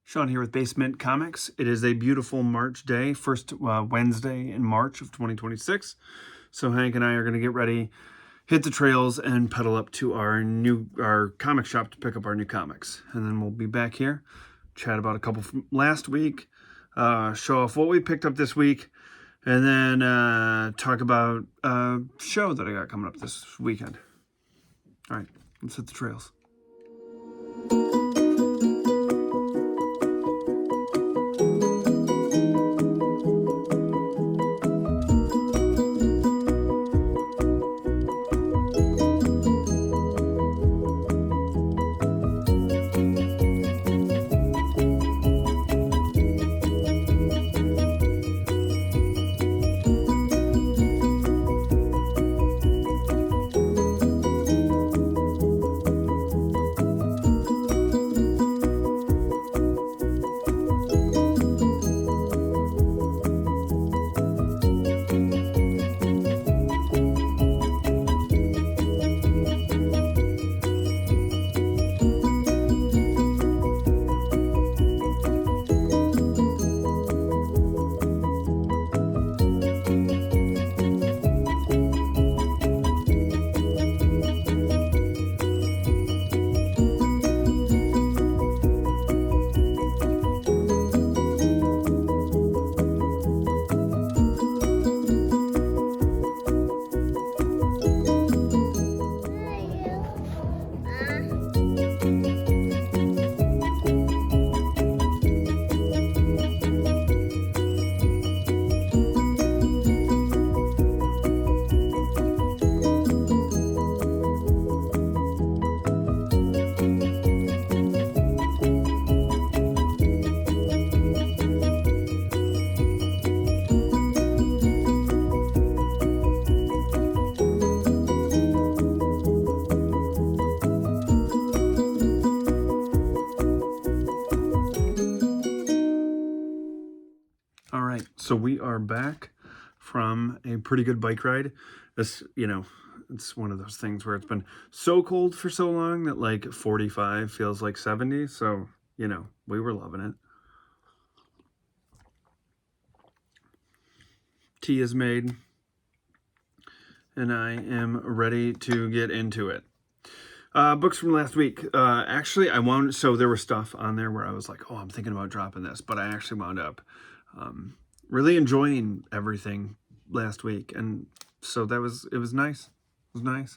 Sean here with BaseMint Comics. It is a beautiful March day, first Wednesday in March of 2026. So Hank and I are going to get ready, hit the trails, and pedal up to our comic shop to pick up our new comics. And then we'll be back here, chat about a couple from last week, show off what we picked up this week, and then talk about a show that I got coming up this weekend. All right, let's hit the trails. All right, so we are back from a pretty good bike ride. This, it's one of those things where it's been so cold for so long that like 45 feels like 70. So, we were loving it. Tea is made, and I am ready to get into it. Books from last week. Actually, so there was stuff on there where I was like, oh, I'm thinking about dropping this, but I actually wound up really enjoying everything last week, and so it was nice. It was nice.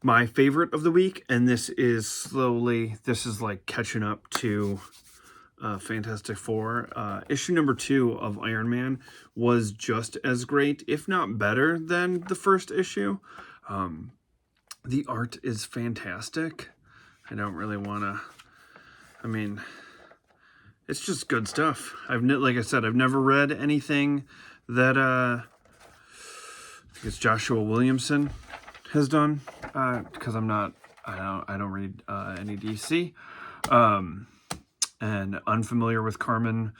My favorite of the week, and this is like catching up to Fantastic Four. Issue number 2 of Iron Man was just as great, if not better, than the first issue. The art is fantastic. I don't really want to, it's just good stuff. Like I said, I've never read anything that I think it's Joshua Williamson has done, because I don't read any DC, and unfamiliar with Carmen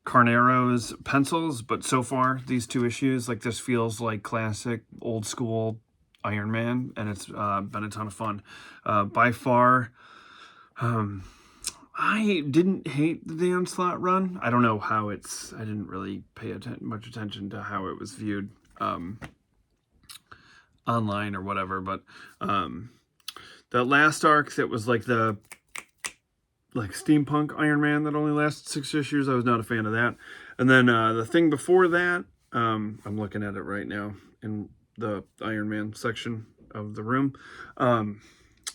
Carnero's pencils. But so far, these 2 issues, like, this feels like classic old school Iron Man, and it's been a ton of fun. By far, I didn't hate the Dan Slott run. I don't know how I didn't really pay much attention to how it was viewed online or whatever, but that last arc that was like the steampunk Iron Man that only lasted 6 issues, I was not a fan of that. And then the thing before that, I'm looking at it right now in the Iron Man section of the room.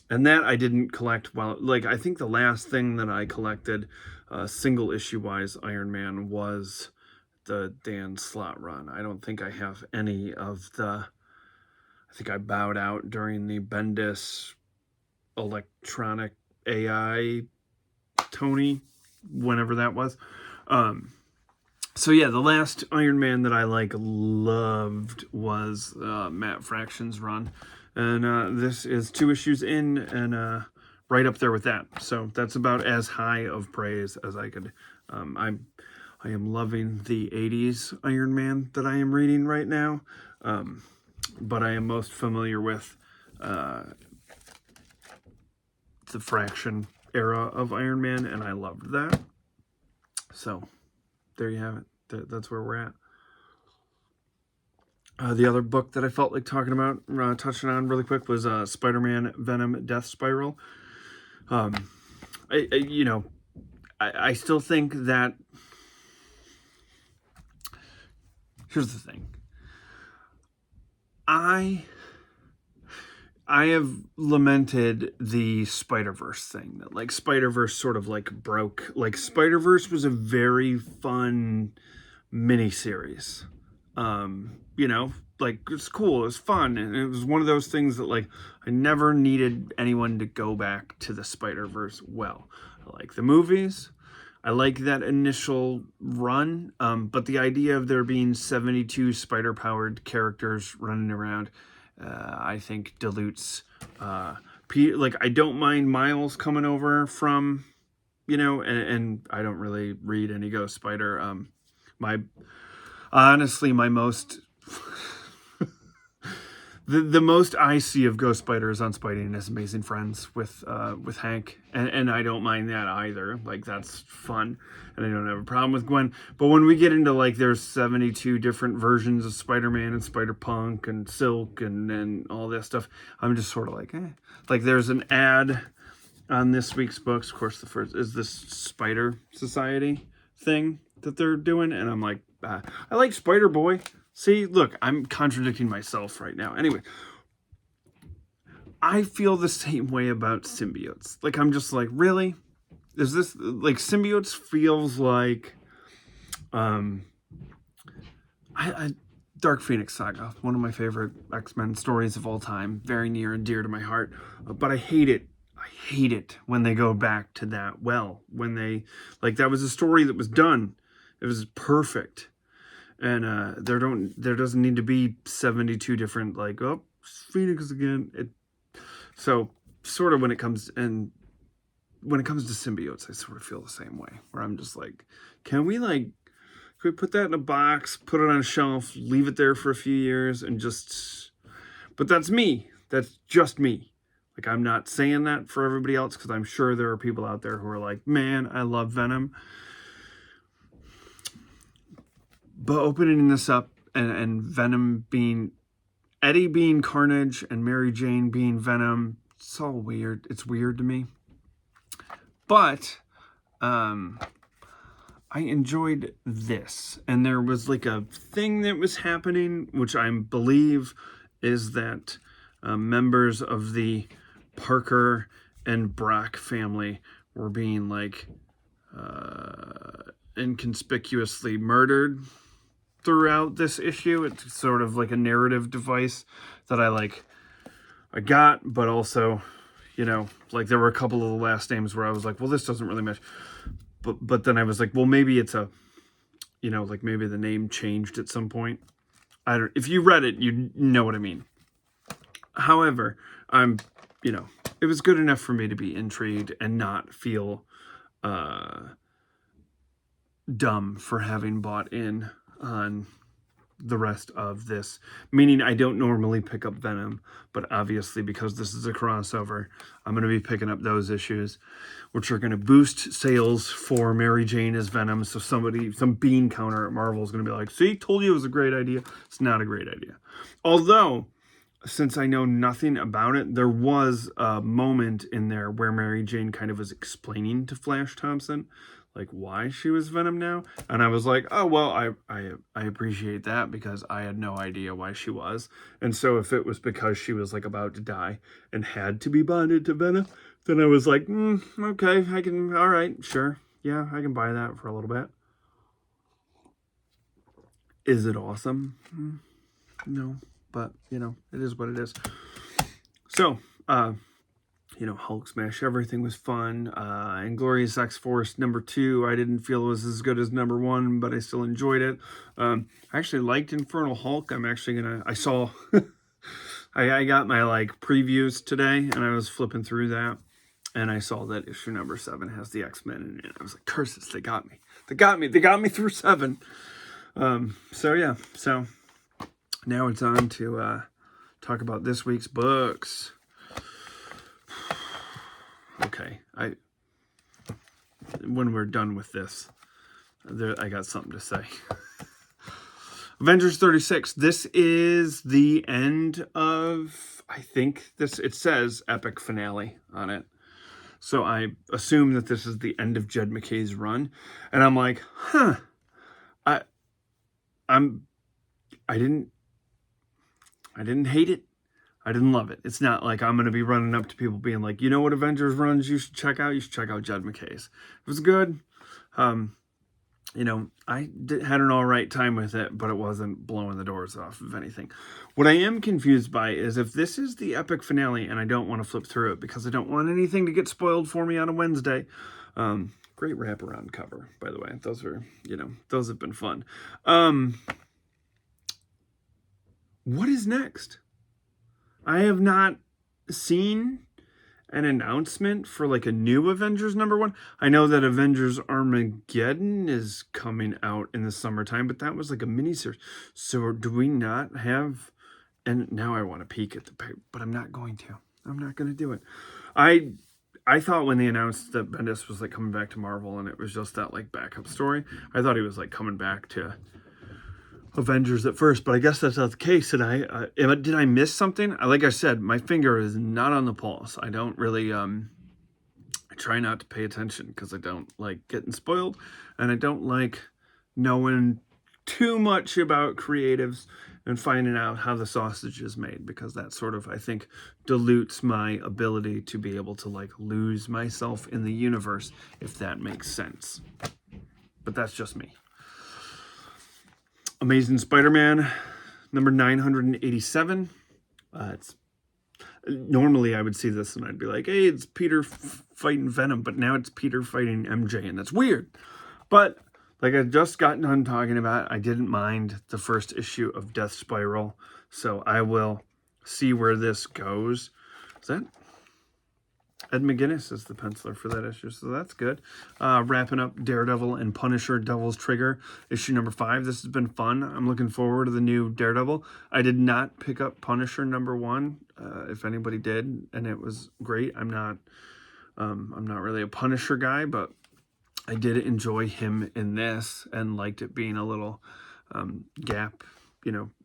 And that I didn't collect I think the last thing that I collected single issue wise Iron Man was the Dan Slott run. I don't think I have any of I think I bowed out during the Bendis electronic AI Tony, whenever that was. So yeah, the last Iron Man that I loved was Matt Fraction's run. And this is 2 issues in, and right up there with that. So that's about as high of praise as I could. I am loving the 80s Iron Man that I am reading right now. But I am most familiar with the Fraction era of Iron Man, and I loved that. So there you have it. That's where we're at. The other book that I felt like talking about, touching on really quick, was Spider-Man Venom Death Spiral. I still think that, here's the thing. I have lamented the Spider-Verse thing, that like Spider-Verse sort of like broke. Like Spider-Verse was a very fun miniseries. Like it's cool, it was fun, and it was one of those things that like I never needed anyone to go back to the Spider-Verse. Well, I like the movies, I like that initial run, but the idea of there being 72 spider-powered characters running around, I think dilutes. Like I don't mind Miles coming over from, and I don't really read any Ghost Spider. Honestly, my most the most I see of Ghost Spider is on Spidey and His Amazing Friends with Hank, and I don't mind that either. Like that's fun, and I don't have a problem with Gwen. But when we get into like there's 72 different versions of Spider-Man and Spider-Punk and Silk and all this stuff, I'm just sort of like, eh. Like there's an ad on this week's books. Of course, the first is this Spider Society thing that they're doing, and I'm like, I like Spider-Boy. See, look, I'm contradicting myself right now. Anyway, I feel the same way about symbiotes. Like, I'm just like, really? Is this, like, symbiotes feels like, Dark Phoenix Saga, one of my favorite X-Men stories of all time, very near and dear to my heart, but I hate it. I hate it when they go back to that well, when they, like, that was a story that was done. It was perfect. And there doesn't need to be 72 different, like, oh, Phoenix again. So sort of when it comes to symbiotes, I sort of feel the same way, where I'm just like, can we put that in a box, put it on a shelf, leave it there for a few years, and just, but that's me. That's just me. Like, I'm not saying that for everybody else, because I'm sure there are people out there who are like, man, I love Venom. But opening this up and Venom being, Eddie being Carnage and Mary Jane being Venom, it's all weird. It's weird to me. But I enjoyed this. And there was like a thing that was happening, which I believe is that members of the Parker and Brock family were being like inconspicuously murdered throughout this issue. It's sort of like a narrative device that I got, but also, like there were a couple of the last names where I was like, well, this doesn't really match. But then I was like, well, maybe it's a, like maybe the name changed at some point. If you read it, you know what I mean. However, it was good enough for me to be intrigued and not feel dumb for having bought in on the rest of this, meaning I don't normally pick up Venom, but obviously because this is a crossover, I'm going to be picking up those issues, which are going to boost sales for Mary Jane as Venom. So some bean counter at Marvel is going to be like, see, told you it was a great idea. It's not a great idea. Although, since I know nothing about it, there was a moment in there where Mary Jane kind of was explaining to Flash Thompson like why she was Venom now, and I was like, oh well, I appreciate that, because I had no idea why she was. And so if it was because she was like about to die and had to be bonded to Venom, then I was like, okay, all right, sure, yeah, I can buy that for a little bit. Is it awesome? No, but it is what it is. So Hulk Smash Everything was fun. Inglorious X-Force #2, I didn't feel it was as good as #1, but I still enjoyed it. I actually liked Infernal Hulk. I'm actually I saw, I got my previews today, and I was flipping through that, and I saw that issue #7 has the X-Men in it. I was like, curses, they got me. They got me through 7. So yeah, so now it's on to talk about this week's books. Okay, when we're done with this, I got something to say. Avengers 36. This is the end of, I think it says epic finale on it. So I assume that this is the end of Jed MacKay's run. And I'm like, I didn't hate it. I didn't love it. It's not like I'm going to be running up to people being like, you know what Avengers runs you should check out? You should check out Jed MacKay's. It was good. I had an all right time with it, but it wasn't blowing the doors off of anything. What I am confused by is if this is the epic finale, and I don't want to flip through it because I don't want anything to get spoiled for me on a Wednesday. Great wraparound cover, by the way. Those have been fun. What is next? I have not seen an announcement for like a new Avengers #1. I know that Avengers Armageddon is coming out in the summertime, but that was like a miniseries. So do we not have? And now I want to peek at the paper, but I'm not going to. I'm not going to do it. I thought when they announced that Bendis was like coming back to Marvel and it was just that like backup story, I thought he was like coming back to Avengers at first, but I guess that's not the case. And did I miss something? Like I said, my finger is not on the pulse. I don't really, I try not to pay attention because I don't like getting spoiled, and I don't like knowing too much about creatives and finding out how the sausage is made, because that sort of, I think, dilutes my ability to be able to like lose myself in the universe, if that makes sense. But that's just me. Amazing Spider-Man number 987. It's normally I would see this and I'd be like, hey, it's Peter fighting Venom, but now it's Peter fighting MJ, and that's weird. But like I just got done talking about, I didn't mind the first issue of Death Spiral, so I will see where this goes. Is that Ed McGuinness is the penciler for that issue, so that's good. Wrapping up Daredevil and Punisher Devil's Trigger, issue number 5. This has been fun. I'm looking forward to the new Daredevil. I did not pick up Punisher #1, if anybody did, and it was great. I'm not really a Punisher guy, but I did enjoy him in this and liked it being a little gap,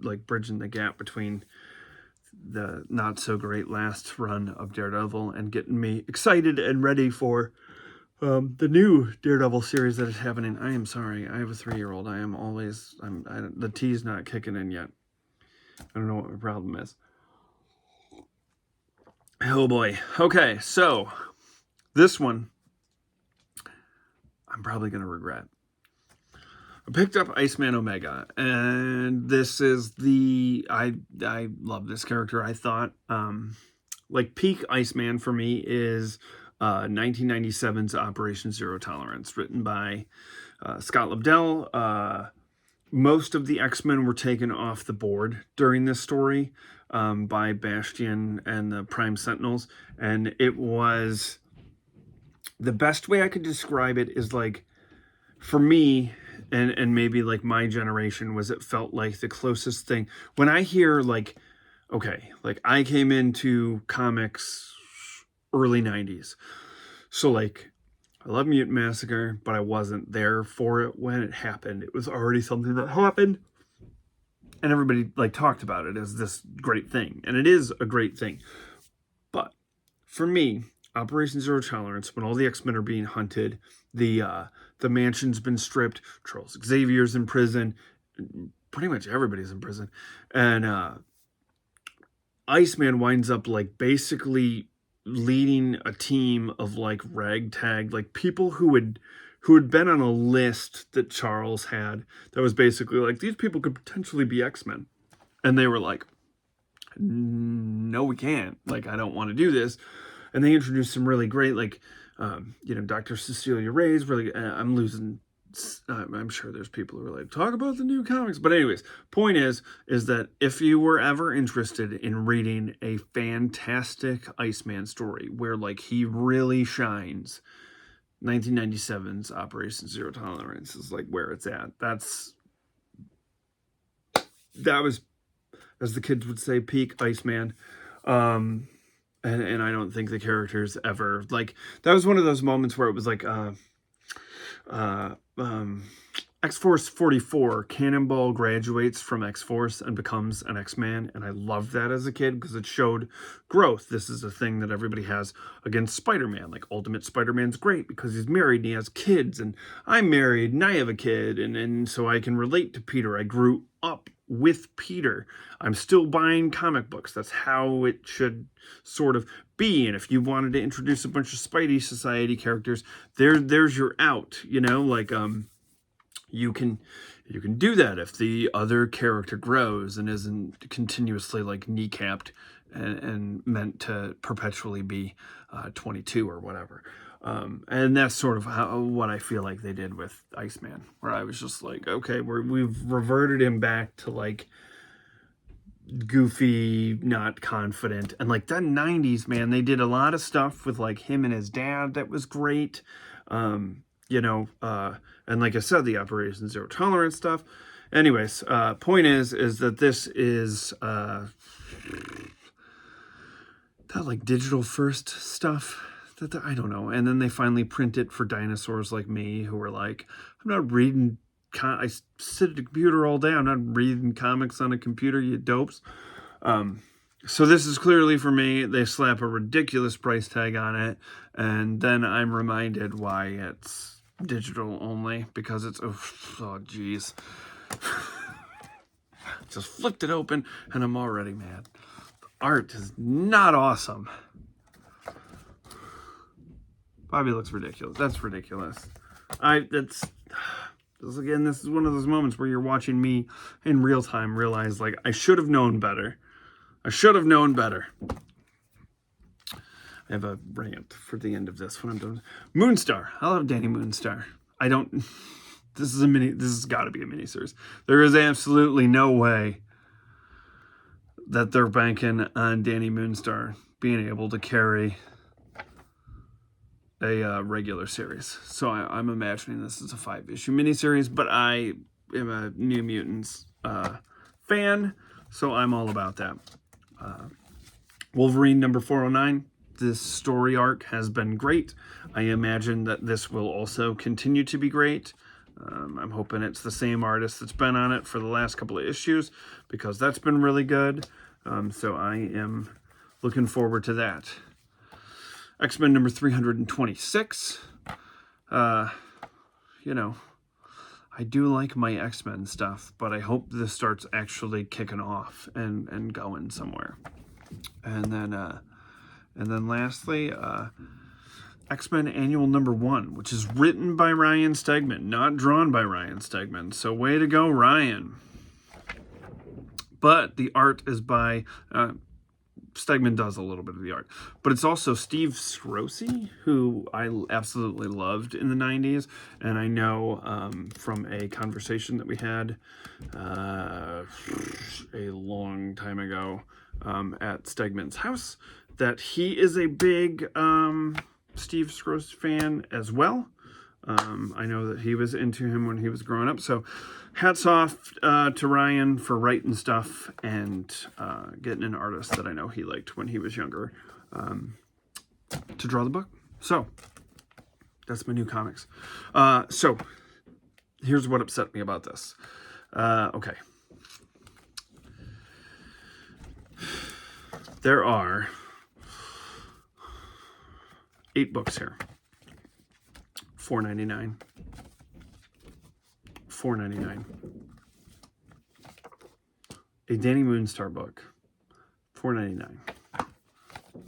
like bridging the gap between the not so great last run of Daredevil and getting me excited and ready for the new Daredevil series that is happening. I am sorry, I have a 3-year-old. The tea's not kicking in yet. I don't know what my problem is. Oh boy. Okay, so this one I'm probably gonna regret. I picked up Iceman Omega, and this is I love this character. I thought, like, peak Iceman for me is 1997's Operation Zero Tolerance, written by Scott Lobdell. Most of the X-Men were taken off the board during this story by Bastion and the Prime Sentinels, and it was, the best way I could describe it is like, for me, and maybe like my generation, was it felt like the closest thing. When I hear like, okay, like I came into comics early 90s. So like, I love Mutant Massacre, but I wasn't there for it when it happened. It was already something that happened, and everybody like talked about it as this great thing. And it is a great thing. But for me, Operation Zero Tolerance, when all the X-Men are being hunted, the mansion's been stripped, Charles Xavier's in prison, pretty much everybody's in prison, and Iceman winds up like basically leading a team of like ragtag, like people who had been on a list that Charles had that was basically like, these people could potentially be X-Men, and they were like, no, we can't, like, I don't want to do this. And they introduced some really great, like, Dr. Cecilia Reyes, really, I'm sure there's people who are like, talk about the new comics. But anyways, point is that if you were ever interested in reading a fantastic Iceman story where, like, he really shines, 1997's Operation Zero Tolerance is, like, where it's at. That was, as the kids would say, peak Iceman. And I don't think the characters ever, like, that was one of those moments where it was like, X-Force 44, Cannonball graduates from X-Force and becomes an X-Man, and I loved that as a kid because it showed growth. This is a thing that everybody has against Spider-Man. Like, Ultimate Spider-Man's great because he's married and he has kids, and I'm married and I have a kid, and so I can relate to Peter. I grew up with Peter. I'm still buying comic books. That's how it should sort of be. And if you wanted to introduce a bunch of Spidey Society characters, there's your out, you know, like, you can do that if the other character grows and isn't continuously like kneecapped and meant to perpetually be 22 or whatever. And that's sort of what I feel like they did with Iceman, where I was just like, okay, we've reverted him back to like goofy, not confident. And like that 90s, man, they did a lot of stuff with like him and his dad that was great. You know, and like I said, the Operation Zero Tolerance stuff. Anyways, point is that this is that like digital first stuff that I don't know. And then they finally print it for dinosaurs like me who are like, I'm not reading. I sit at a computer all day. I'm not reading comics on a computer, you dopes. So this is clearly for me. They slap a ridiculous price tag on it, and then I'm reminded why it's digital only, because it's oh geez. Just flipped it open and I'm already mad. The art is not awesome. Bobby looks ridiculous. That's ridiculous. This is one of those moments where you're watching me in real time realize like I should have known better. I should have known better. I have a rant for the end of this when I'm done. Moonstar. I love Danny Moonstar. This has got to be a miniseries. There is absolutely no way that they're banking on Danny Moonstar being able to carry a regular series. So I'm imagining this is a 5-issue miniseries, but I am a New Mutants fan, so I'm all about that. Wolverine number 409. This story arc has been great. I imagine that this will also continue to be great. I'm hoping it's the same artist that's been on it for the last couple of issues, because that's been really good. So I am looking forward to that. X-Men number 326. You know, I do like my X-Men stuff, but I hope this starts actually kicking off and going somewhere. And then lastly, X-Men Annual number 1, which is written by Ryan Stegman, not drawn by Ryan Stegman. So way to go, Ryan. But the art is by, Stegman does a little bit of the art, but it's also Steve Scrosi, who I absolutely loved in the 90s. And I know from a conversation that we had a long time ago at Stegman's house that he is a big Steve Scrosi fan as well. I know that he was into him when he was growing up. So hats off to Ryan for writing stuff and getting an artist that I know he liked when he was younger to draw the book. So that's my new comics. So here's what upset me about this. Okay. There are 8 books here. $4.99. $4.99. A Danny Moonstar book. $4.99.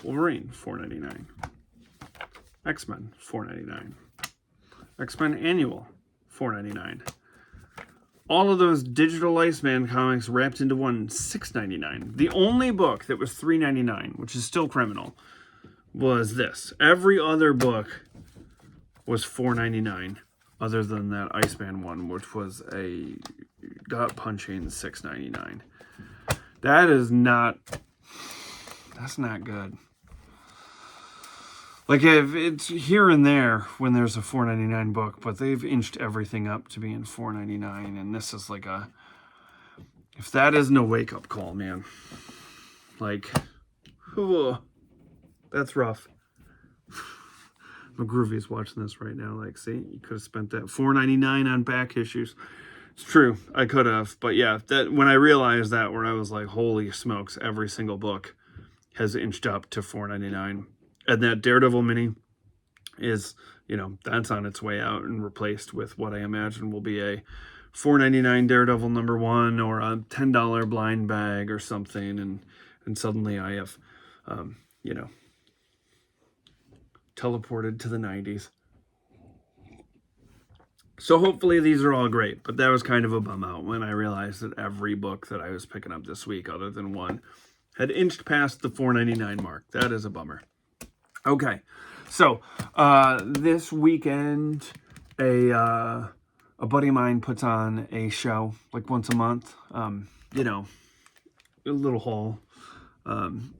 Wolverine. $4.99. X-Men. $4.99. X-Men Annual. $4.99. All of those digital Iceman comics wrapped into one. $6.99. The only book that was $3.99, which is still criminal, was this. Every other book was $4.99, other than that Iceman one, which was a gut-punching $6.99. That's not good. Like, if it's here and there when there's a $4.99 book, but they've inched everything up to being $4.99, and this is like if that isn't a wake-up call, man. Like, that's rough. McGroovy's watching this right now. Like, see, you could have spent that $4.99 on back issues. It's true, I could have. But yeah, that when I realized that, where I was like, holy smokes, every single book has inched up to $4.99. And that Daredevil mini is, you know, that's on its way out and replaced with what I imagine will be a $4.99 Daredevil #1 or a $10 blind bag or something. And suddenly I have, you know, teleported to the 90s. So hopefully these are all great, but that was kind of a bum out when I realized that every book that I was picking up this week, other than one, had inched past the $4.99 mark. That is a bummer. Okay, so this weekend, a buddy of mine puts on a show like once a month. You know, a little haul,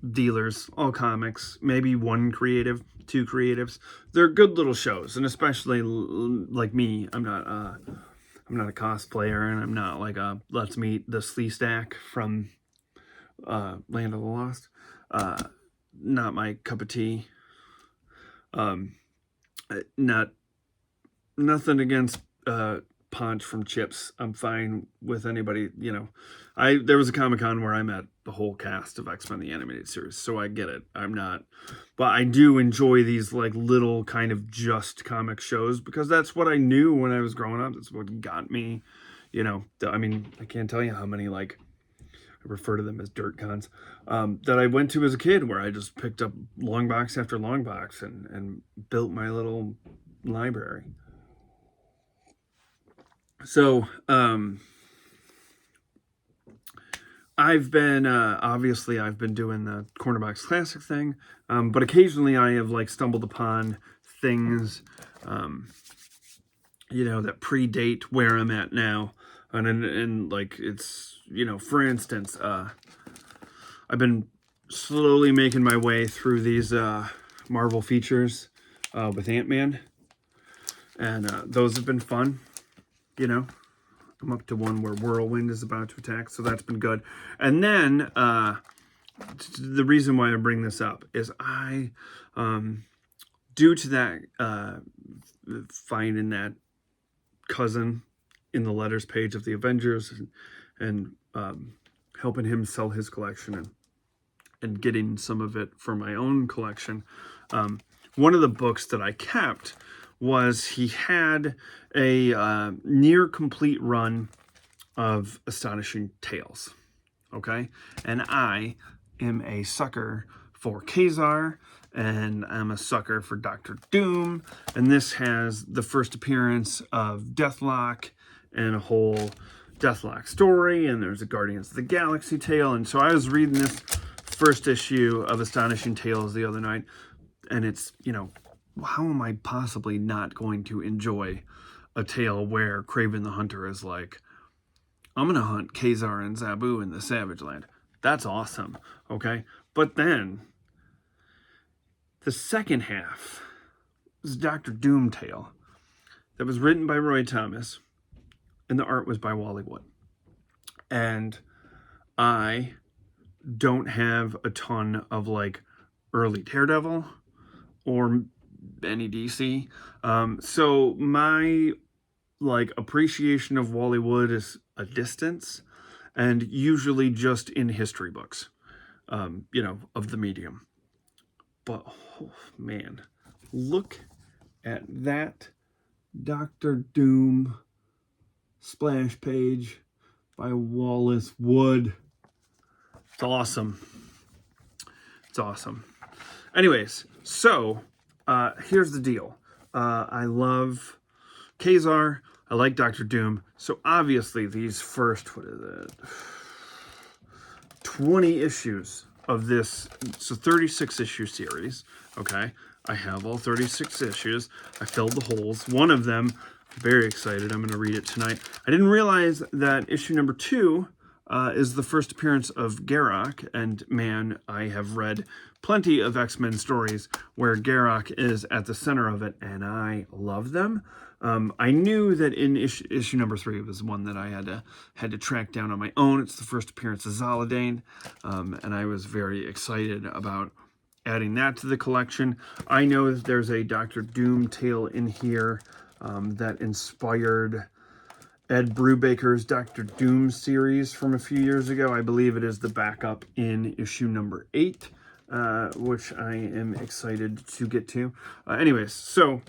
dealers, all comics, maybe one creative, two creatives. They're good little shows, and especially like me, I'm not a cosplayer, and I'm not like a let's meet the Slee Stack from Land of the Lost. Not my cup of tea. Nothing against Ponch from Chips. I'm fine with anybody, you know. There was a Comic-Con where I met the whole cast of X-Men the Animated Series, so I get it. I'm not, but I do enjoy these like little kind of just comic shows because that's what I knew when I was growing up. That's what got me, you know. I mean, I can't tell you how many, like, I refer to them as dirt cons, that I went to as a kid, where I just picked up long box after long box and built my little library. So, I've been, obviously I've been doing the Corner Box Classic thing, but occasionally I have like stumbled upon things, you know, that predate where I'm at now. And like, it's, you know, for instance, I've been slowly making my way through these, Marvel features, with Ant-Man, and, those have been fun, you know. I'm up to one where Whirlwind is about to attack, so that's been good. And then, the reason why I bring this up is I, due to that, finding that cousin in the letters page of the Avengers and helping him sell his collection and getting some of it for my own collection, one of the books that I kept was he had a near complete run of Astonishing Tales, okay? And I am a sucker for Kazar, and I'm a sucker for Dr. Doom, and this has the first appearance of Deathlock and a whole Deathlock story, and there's a Guardians of the Galaxy tale, and so I was reading this first issue of Astonishing Tales the other night, and it's, you know, how am I possibly not going to enjoy a tale where Kraven the Hunter is like, I'm going to hunt Kazar and Zabu in the Savage Land. That's awesome, okay? But then, the second half is Dr. Doom tale that was written by Roy Thomas, and the art was by Wally Wood. And I don't have a ton of, like, early Daredevil or any DC. So my, like, appreciation of Wally Wood is a distance, and usually just in history books, you know, of the medium. But, oh, man, look at that Dr. Doom splash page by Wallace Wood. It's awesome. It's awesome. Anyways, so here's the deal. I love Kazar. I like Dr. Doom. So obviously these first, 20 issues of this, it's a 36 issue series, okay? I have all 36 issues. I filled the holes. One of them, I'm very excited. I'm going to read it tonight. I didn't realize that issue number 2 is the first appearance of Garrock, and man, I have read plenty of X-Men stories where Garrock is at the center of it, and I love them. I knew that in issue number 3 was one that I had to track down on my own. It's the first appearance of Zoladane, and I was very excited about adding that to the collection. I know that there's a Dr. Doom tale in here that inspired Ed Brubaker's Dr. Doom series from a few years ago. I believe it is the backup in issue number 8, which I am excited to get to. Anyways, so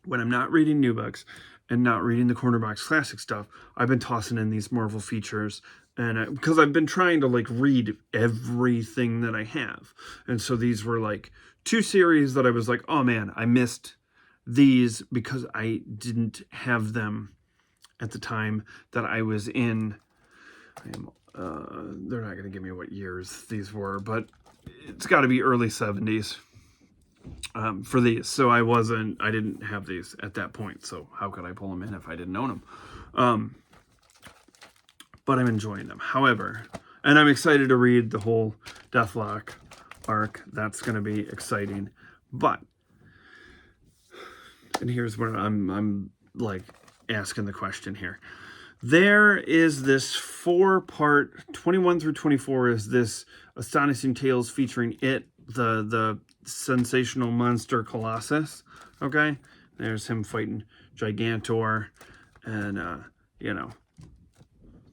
when I'm not reading new books and not reading the Corner Box Classic stuff, I've been tossing in these Marvel features, and because I've been trying to like read everything that I have. And so these were like 2 series that I was like, oh man, I missed these because I didn't have them at the time that I was in. They're not going to give me what years these were, but it's got to be early 70s for these. So I didn't have these at that point. So how could I pull them in if I didn't own them? But I'm enjoying them. However, and I'm excited to read the whole Deathlock arc. That's going to be exciting. But, and here's where I'm like asking the question here. There is this 4-part, 21 through 24 is this Astonishing Tales featuring it, the sensational monster Colossus. Okay, there's him fighting Gigantor, and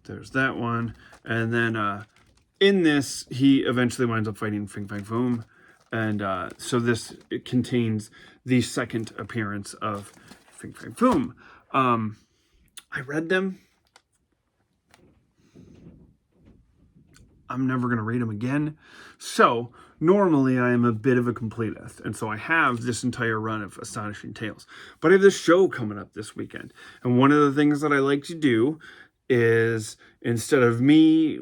there's that one. And then in this, he eventually winds up fighting Fing Fang Foom, and so it contains the second appearance of Fing Fang Foom. I read them. I'm never going to read them again. So normally I am a bit of a completist. And so I have this entire run of Astonishing Tales. But I have this show coming up this weekend. And one of the things that I like to do is, instead of me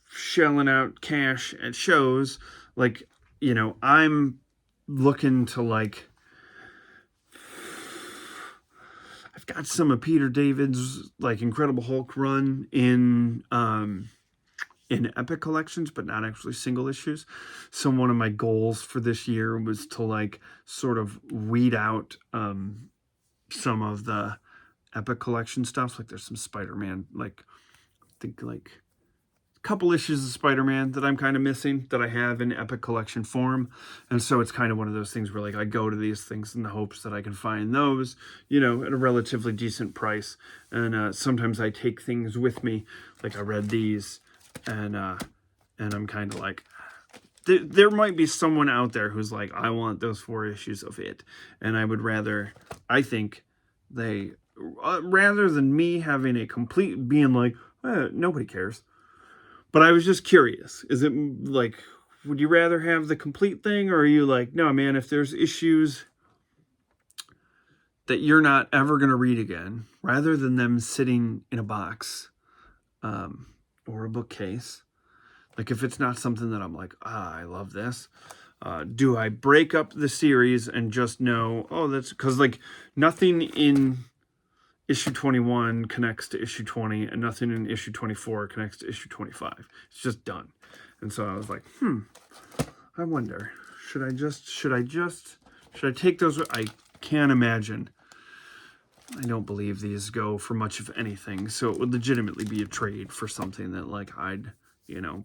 shelling out cash at shows, like, I'm looking to like, I've got some of Peter David's like Incredible Hulk run in Epic collections, but not actually single issues. So one of my goals for this year was to like sort of weed out some of the Epic collection stuff. Like there's some Spider-Man, like I think like couple issues of Spider-Man that I'm kind of missing that I have in Epic collection form. And so it's kind of one of those things where like I go to these things in the hopes that I can find those, at a relatively decent price. And sometimes I take things with me. Like I read these and I'm kind of like, there might be someone out there who's like, I want those 4 issues of it. And I would rather, I think rather than me having a complete, being like, nobody cares. But I was just curious. Is it like, would you rather have the complete thing? Or are you like, no, man, if there's issues that you're not ever going to read again, rather than them sitting in a box or a bookcase, like if it's not something that I'm like, I love this, do I break up the series and just know, oh, that's because like nothing in issue 21 connects to issue 20, and nothing in issue 24 connects to issue 25. It's just done. And so I was like, I wonder, should I take those? I can't imagine. I don't believe these go for much of anything. So it would legitimately be a trade for something that like I'd,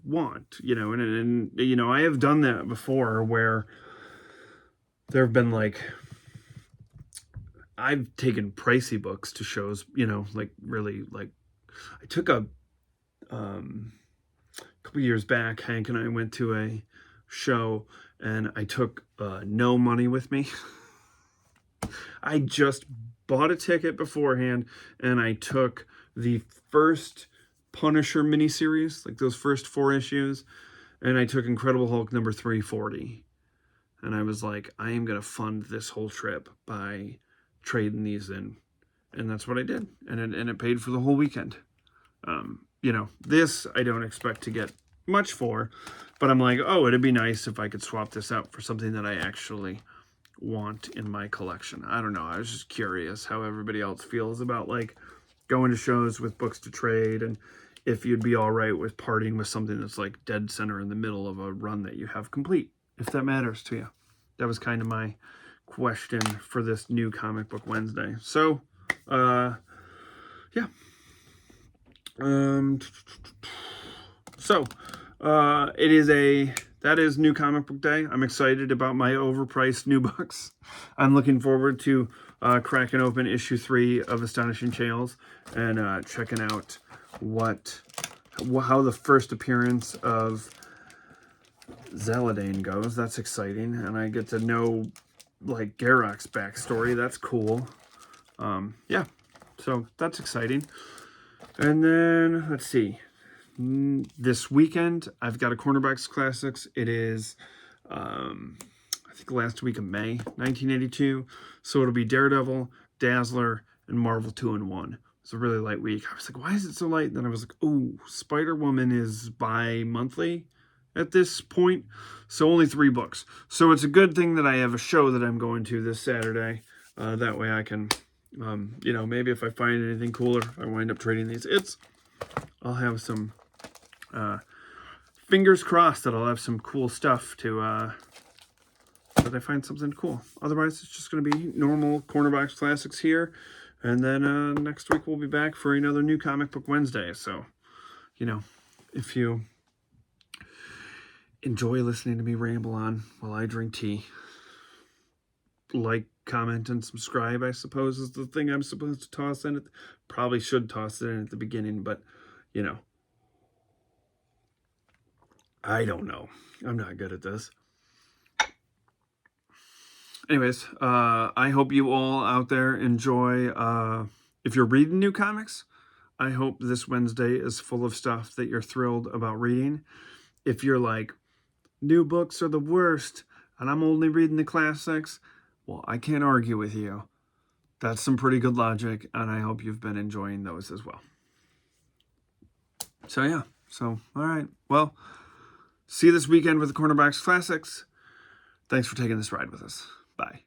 want, and I have done that before where there have been like, I've taken pricey books to shows, like really like I took a couple years back, Hank and I went to a show and I took no money with me. I just bought a ticket beforehand and I took the first Punisher miniseries, like those first 4 issues, and I took Incredible Hulk number 340. And I was like, I am going to fund this whole trip by trading these in, and that's what I did, and it paid for the whole weekend. This I don't expect to get much for, but I'm like, oh, it'd be nice if I could swap this out for something that I actually want in my collection. I don't know, I was just curious how everybody else feels about like going to shows with books to trade, and if you'd be all right with parting with something that's like dead center in the middle of a run that you have complete, if that matters to you. That was kind of my question for this new Comic Book Wednesday. So, yeah. It is a that is New Comic Book Day. I'm excited about my overpriced new books. I'm looking forward to cracking open issue 3 of Astonishing Tales and checking out how the first appearance of Zaladane goes. That's exciting, and I get to know like Garrock's backstory. That's cool. Yeah, so that's exciting. And then let's see. This weekend I've got a Cornerbacks Classics. It is I think last week of May 1982, so it'll be Daredevil, Dazzler, and Marvel 2-in-1. It's a really light week. I was like, why is it so light? And then I was like, oh, Spider-Woman is bi-monthly at this point, so only 3 books. So it's a good thing that I have a show that I'm going to this Saturday. That way I can, you know, maybe if I find anything cooler, if I wind up trading these, I'll have some fingers crossed that I'll have some cool stuff to that I find something cool. Otherwise, it's just going to be normal Cornerbox Classics here. And then next week we'll be back for another New Comic Book Wednesday. So, you know, if you enjoy listening to me ramble on while I drink tea, like, comment, and subscribe, I suppose, is the thing I'm supposed to toss in. Probably should toss it in at the beginning, but, you know, I don't know. I'm not good at this. Anyways, I hope you all out there enjoy, if you're reading new comics, I hope this Wednesday is full of stuff that you're thrilled about reading. If you're like, new books are the worst, and I'm only reading the classics, well, I can't argue with you. That's some pretty good logic, and I hope you've been enjoying those as well. So, yeah. So, all right. Well, see you this weekend with the Cornerbacks Classics. Thanks for taking this ride with us. Bye.